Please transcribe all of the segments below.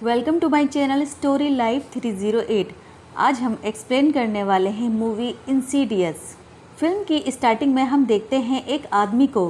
Welcome to my channel story life 308। आज हम explain करने वाले हैं मूवी इंसीडियस। फिल्म की स्टार्टिंग में हम देखते हैं एक आदमी को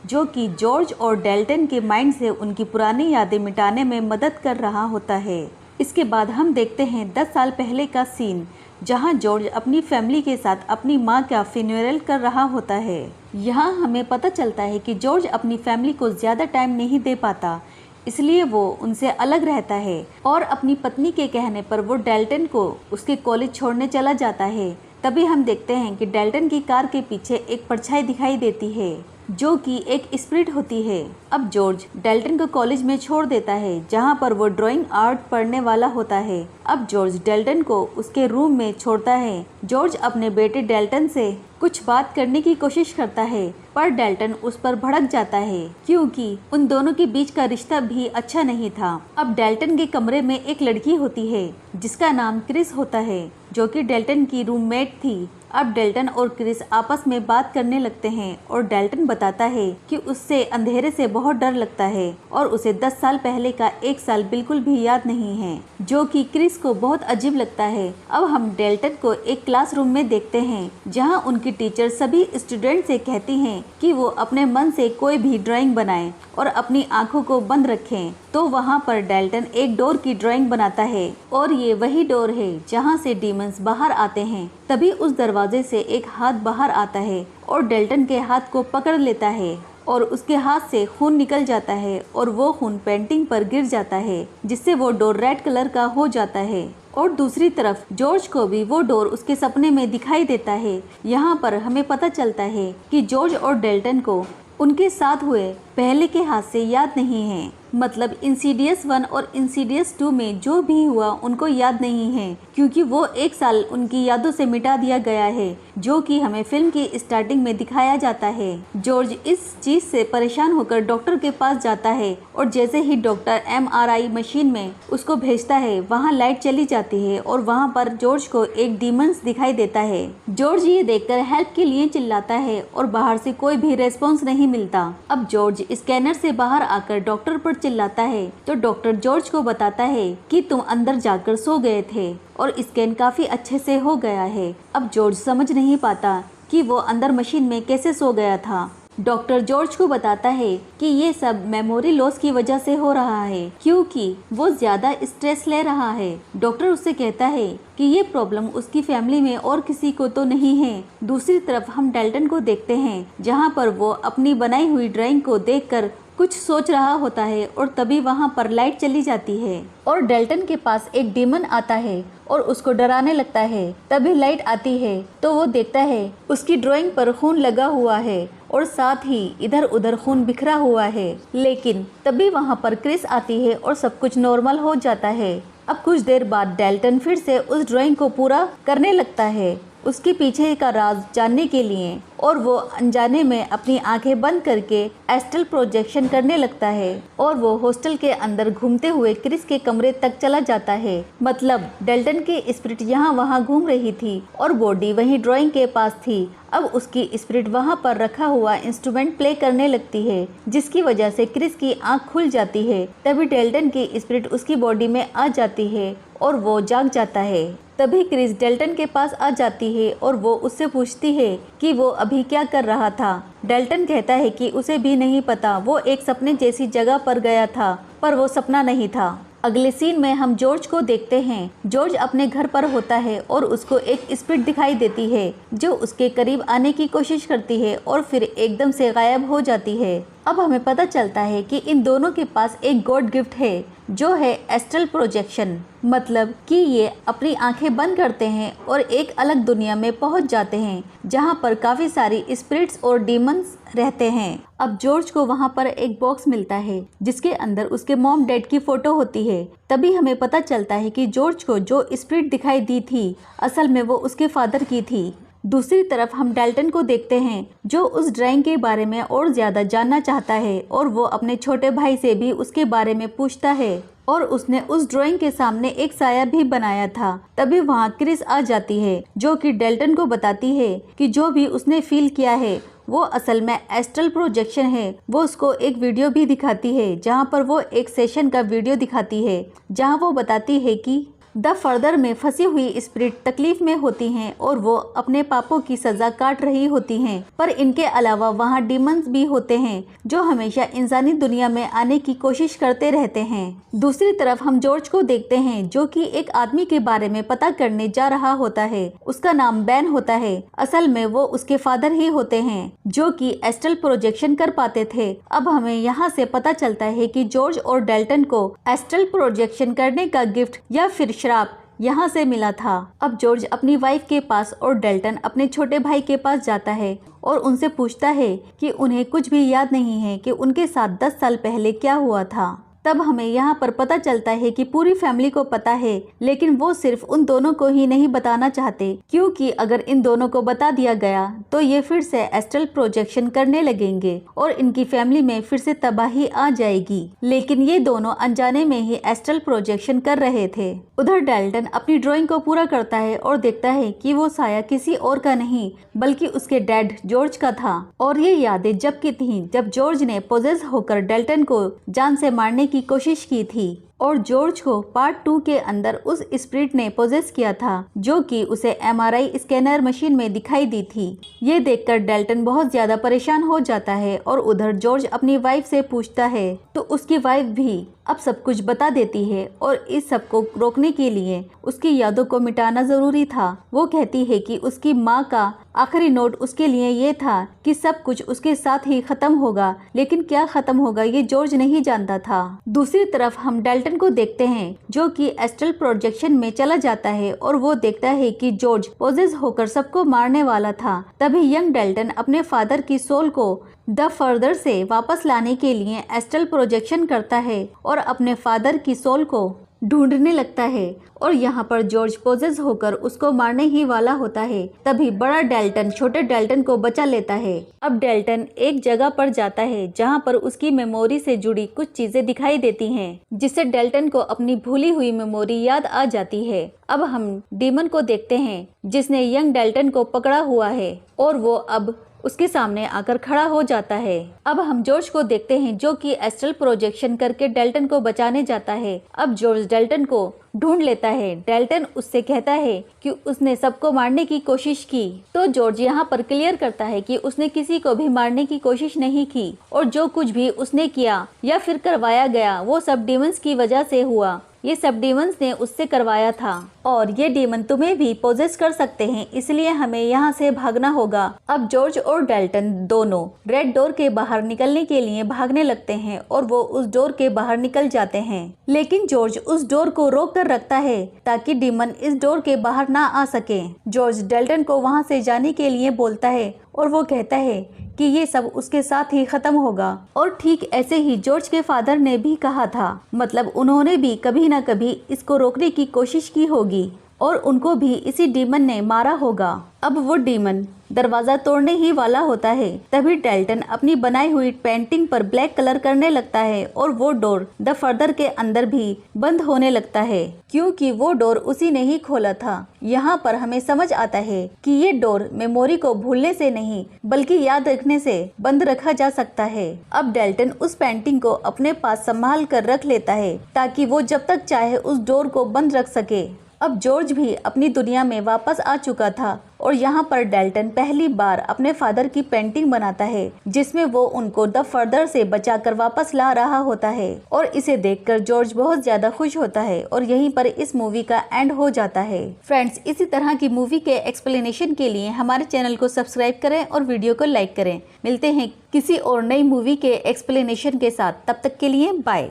जो कि जॉर्ज और डेल्टन के माइंड से उनकी पुरानी यादें मिटाने में मदद कर रहा होता है। इसके बाद हम देखते हैं 10 साल पहले का सीन जहां जॉर्ज अपनी फैमिली के साथ अपनी मां का फ्यूनरल कर रहा होता है। यहाँ हमें पता चलता है कि जॉर्ज अपनी फैमिली को ज़्यादा टाइम नहीं दे पाता, इसलिए वो उनसे अलग रहता है और अपनी पत्नी के कहने पर वो डेल्टन को उसके कॉलेज छोड़ने चला जाता है। तभी हम देखते हैं कि डेल्टन की कार के पीछे एक परछाई दिखाई देती है जो कि एक स्पिरिट होती है। अब जॉर्ज डेल्टन को कॉलेज में छोड़ देता है जहां पर वो ड्राइंग आर्ट पढ़ने वाला होता है। अब जॉर्ज डेल्टन को उसके रूम में छोड़ता है। जॉर्ज अपने बेटे डेल्टन से कुछ बात करने की कोशिश करता है पर डेल्टन उस पर भड़क जाता है क्योंकि उन दोनों के बीच का रिश्ता भी अच्छा नहीं था। अब डेल्टन के कमरे में एक लड़की होती है जिसका नाम क्रिस होता है जो कि डेल्टन की रूममेट थी। अब डेल्टन और क्रिस आपस में बात करने लगते हैं और डेल्टन बताता है कि उससे अंधेरे से बहुत डर लगता है और उसे 10 साल पहले का एक साल बिल्कुल भी याद नहीं है, जो कि क्रिस को बहुत अजीब लगता है। अब हम डेल्टन को एक क्लासरूम में देखते हैं जहां उनकी टीचर सभी स्टूडेंट से कहती हैं कि वो अपने मन से कोई भी ड्राइंग बनाएं और अपनी आंखों को बंद रखें। तो वहां पर डेल्टन एक डोर की ड्राइंग बनाता है और ये वही डोर है जहां से डीमंस बाहर आते हैं। तभी उस दरवाजे से एक हाथ बाहर आता है और डेल्टन के हाथ को पकड़ लेता है और उसके हाथ से खून निकल जाता है और वो खून पेंटिंग पर गिर जाता है जिससे वो डोर रेड कलर का हो जाता है। और दूसरी तरफ जॉर्ज को भी वो डोर उसके सपने में दिखाई देता है। यहाँ पर हमें पता चलता है कि जॉर्ज और डेल्टन को उनके साथ हुए पहले के हादसे याद नहीं है, मतलब इंसीडियस 1 और इंसीडियस 2 में जो भी हुआ उनको याद नहीं है क्योंकि वो एक साल उनकी यादों से मिटा दिया गया है, जो कि हमें फिल्म की स्टार्टिंग में दिखाया जाता है। जॉर्ज इस चीज से परेशान होकर डॉक्टर के पास जाता है और जैसे ही डॉक्टर MRI मशीन में उसको भेजता है वहाँ लाइट चली जाती है और वहाँ पर जॉर्ज को एक डीमंस दिखाई देता है। जॉर्ज ये देखकर हेल्प के लिए चिल्लाता है और बाहर से कोई भी रेस्पॉन्स नहीं मिलता। अब जॉर्ज स्कैनर से बाहर आकर डॉक्टर पर चिल्लाता है तो डॉक्टर जॉर्ज को बताता है कि तुम अंदर जाकर सो गए थे और स्कैन काफी अच्छे से हो गया है। अब जॉर्ज समझ नहीं पाता कि वो अंदर मशीन में कैसे सो गया था। डॉक्टर जॉर्ज को बताता है कि ये सब मेमोरी लॉस की वजह से हो रहा है क्योंकि वो ज्यादा स्ट्रेस ले रहा है। डॉक्टर उससे कहता है कि ये प्रॉब्लम उसकी फैमिली में और किसी को तो नहीं है। दूसरी तरफ हम डेल्टन को देखते हैं जहाँ पर वो अपनी बनाई हुई ड्राइंग को देखकर कुछ सोच रहा होता है और तभी वहाँ पर लाइट चली जाती है और डेल्टन के पास एक डीमन आता है और उसको डराने लगता है। तभी लाइट आती है तो वो देखता है उसकी ड्राइंग पर खून लगा हुआ है और साथ ही इधर उधर खून बिखरा हुआ है। लेकिन तभी वहाँ पर क्रिस आती है और सब कुछ नॉर्मल हो जाता है। अब कुछ देर बाद डेल्टन फिर से उस ड्राइंग को पूरा करने लगता है उसके पीछे का राज जानने के लिए और वो अनजाने में अपनी आंखें बंद करके एस्ट्रल प्रोजेक्शन करने लगता है और वो हॉस्टल के अंदर घूमते हुए क्रिस के कमरे तक चला जाता है। मतलब डेल्टन की स्पिरिट यहाँ वहाँ घूम रही थी और बॉडी वहीं ड्राइंग के पास थी। अब उसकी स्पिरिट वहाँ पर रखा हुआ इंस्ट्रूमेंट प्ले करने लगती है जिसकी वजह से क्रिस की आंख खुल जाती है। तभी डेल्टन की स्पिरिट उसकी बॉडी में आ जाती है और वो जाग जाता है। तभी क्रिस डेल्टन के पास आ जाती है और वो उससे पूछती है कि वो अभी क्या कर रहा था। डेल्टन कहता है कि उसे भी नहीं पता, वो एक सपने जैसी जगह पर गया था पर वो सपना नहीं था। अगले सीन में हम जॉर्ज को देखते हैं। जॉर्ज अपने घर पर होता है और उसको एक स्पिरिट दिखाई देती है जो उसके करीब आने की कोशिश करती है और फिर एकदम से गायब हो जाती है। अब हमें पता चलता है कि इन दोनों के पास एक गॉड गिफ्ट है जो है एस्ट्रल प्रोजेक्शन, मतलब कि ये अपनी आंखें बंद करते हैं और एक अलग दुनिया में पहुंच जाते हैं जहां पर काफी सारी स्पिरिट्स और डीमंस रहते हैं। अब जॉर्ज को वहां पर एक बॉक्स मिलता है जिसके अंदर उसके मॉम डैड की फोटो होती है। तभी हमें पता चलता है कि जॉर्ज को जो स्पिरिट दिखाई दी थी असल में वो उसके फादर की थी। दूसरी तरफ हम डेल्टन को देखते हैं जो उस ड्राइंग के बारे में और ज्यादा जानना चाहता है और वो अपने छोटे भाई से भी उसके बारे में पूछता है और उसने उस ड्राइंग के सामने एक साया भी बनाया था। तभी वहाँ क्रिस आ जाती है जो कि डेल्टन को बताती है कि जो भी उसने फील किया है वो असल में एस्ट्रल प्रोजेक्शन है। वो उसको एक वीडियो भी दिखाती है जहाँ पर वो एक सेशन का वीडियो दिखाती है जहाँ वो बताती है कि द फर्दर में फंसी हुई स्पिरिट तकलीफ में होती हैं और वो अपने पापों की सजा काट रही होती हैं, पर इनके अलावा वहाँ डीमंस भी होते हैं जो हमेशा इंसानी दुनिया में आने की कोशिश करते रहते हैं। दूसरी तरफ हम जॉर्ज को देखते हैं जो कि एक आदमी के बारे में पता करने जा रहा होता है। उसका नाम बैन होता है। असल में वो उसके फादर ही होते हैं जो कि एस्ट्रल प्रोजेक्शन कर पाते थे। अब हमें यहाँ से पता चलता है कि जॉर्ज और डेल्टन को एस्ट्रल प्रोजेक्शन करने का गिफ्ट या फिर श्राप यहाँ से मिला था। अब जॉर्ज अपनी वाइफ के पास और डेल्टन अपने छोटे भाई के पास जाता है और उनसे पूछता है कि उन्हें कुछ भी याद नहीं है कि उनके साथ 10 साल पहले क्या हुआ था। तब हमें यहाँ पर पता चलता है कि पूरी फैमिली को पता है, लेकिन वो सिर्फ उन दोनों को ही नहीं बताना चाहते, क्योंकि अगर इन दोनों को बता दिया गया तो ये फिर से एस्ट्रल प्रोजेक्शन करने लगेंगे और इनकी फैमिली में फिर से तबाही आ जाएगी। लेकिन ये दोनों अनजाने में ही एस्ट्रल प्रोजेक्शन कर रहे थे। उधर डेल्टन अपनी ड्राइंग को पूरा करता है और देखता है कि वो साया किसी और का नहीं बल्कि उसके डैड जॉर्ज का था। और ये यादें जब की थी जब जॉर्ज ने पोजेस होकर डेल्टन को जान से मारने की कोशिश की थी और जॉर्ज को पार्ट 2 के अंदर उस स्पिरिट ने पोजेस किया था जो कि उसे एमआरआई स्कैनर मशीन में दिखाई दी थी। ये देखकर डेल्टन बहुत ज्यादा परेशान हो जाता है और उधर जॉर्ज अपनी वाइफ से पूछता है तो उसकी वाइफ भी अब सब कुछ बता देती है और इस सब को रोकने के लिए उसकी यादों को मिटाना जरूरी था। वो कहती है कि उसकी माँ का आखिरी नोट उसके लिए ये था कि सब कुछ उसके साथ ही खत्म होगा, लेकिन क्या खत्म होगा ये जॉर्ज नहीं जानता था। दूसरी तरफ हम डेल्टन को देखते हैं जो कि एस्ट्रल प्रोजेक्शन में चला जाता है और वो देखता है कि जॉर्ज पोजेस होकर सबको मारने वाला था। तभी यंग डेल्टन अपने फादर की सोल को द फर्दर से वापस लाने के लिए एस्ट्रल प्रोजेक्शन करता है और अपने फादर की सोल को ढूंढने लगता है और यहाँ पर जॉर्ज पोजेस होकर उसको मारने ही वाला होता है। तभी बड़ा डेल्टन छोटे डेल्टन को बचा लेता है। अब डेल्टन एक जगह पर जाता है जहाँ पर उसकी मेमोरी से जुड़ी कुछ चीजें दिखाई देती हैं, जिससे डेल्टन को अपनी भूली हुई मेमोरी याद आ जाती है। अब हम डीमन को देखते हैं जिसने यंग डेल्टन को पकड़ा हुआ है और वो अब उसके सामने आकर खड़ा हो जाता है। अब हम जॉर्ज को देखते हैं जो कि एस्ट्रल प्रोजेक्शन करके डेल्टन को बचाने जाता है। अब जॉर्ज डेल्टन को ढूंढ लेता है। डेल्टन उससे कहता है कि उसने सबको मारने की कोशिश की, तो जॉर्ज यहाँ पर क्लियर करता है कि उसने किसी को भी मारने की कोशिश नहीं की और जो कुछ भी उसने किया या फिर करवाया गया वो सब डीमंस की वजह से हुआ। ये सब डीमंस ने उससे करवाया था और ये डीमन तुम्हें भी पोजेस कर सकते हैं, इसलिए हमें यहाँ से भागना होगा। अब जॉर्ज और डेल्टन दोनों रेड डोर के बाहर निकलने के लिए भागने लगते हैं और वो उस डोर के बाहर निकल जाते हैं, लेकिन जॉर्ज उस डोर को रोक कर रखता है ताकि डीमन इस डोर के बाहर ना आ सके। जॉर्ज डेल्टन को वहाँ से जाने के लिए बोलता है और वो कहता है कि ये सब उसके साथ ही खत्म होगा। और ठीक ऐसे ही जॉर्ज के फादर ने भी कहा था, मतलब उन्होंने भी कभी ना कभी इसको रोकने की कोशिश की होगी और उनको भी इसी डीमन ने मारा होगा। अब वो डीमन दरवाजा तोड़ने ही वाला होता है। तभी डेल्टन अपनी बनाई हुई पेंटिंग पर ब्लैक कलर करने लगता है और वो डोर द फर्दर के अंदर भी बंद होने लगता है, क्योंकि वो डोर उसी ने ही खोला था। यहाँ पर हमें समझ आता है कि ये डोर मेमोरी को भूलने से नहीं बल्कि याद रखने से बंद रखा जा सकता है। अब डेल्टन उस पेंटिंग को अपने पास संभाल कर रख लेता है ताकि वो जब तक चाहे उस डोर को बंद रख सके। अब जॉर्ज भी अपनी दुनिया में वापस आ चुका था और यहाँ पर डेल्टन पहली बार अपने फादर की पेंटिंग बनाता है जिसमें वो उनको द फर्दर से बचाकर वापस ला रहा होता है और इसे देखकर जॉर्ज बहुत ज्यादा खुश होता है और यहीं पर इस मूवी का एंड हो जाता है। फ्रेंड्स, इसी तरह की मूवी के एक्सप्लेनेशन के लिए हमारे चैनल को सब्सक्राइब करें और वीडियो को लाइक करें। मिलते हैं किसी और नई मूवी के एक्सप्लेनेशन के साथ, तब तक के लिए बाय।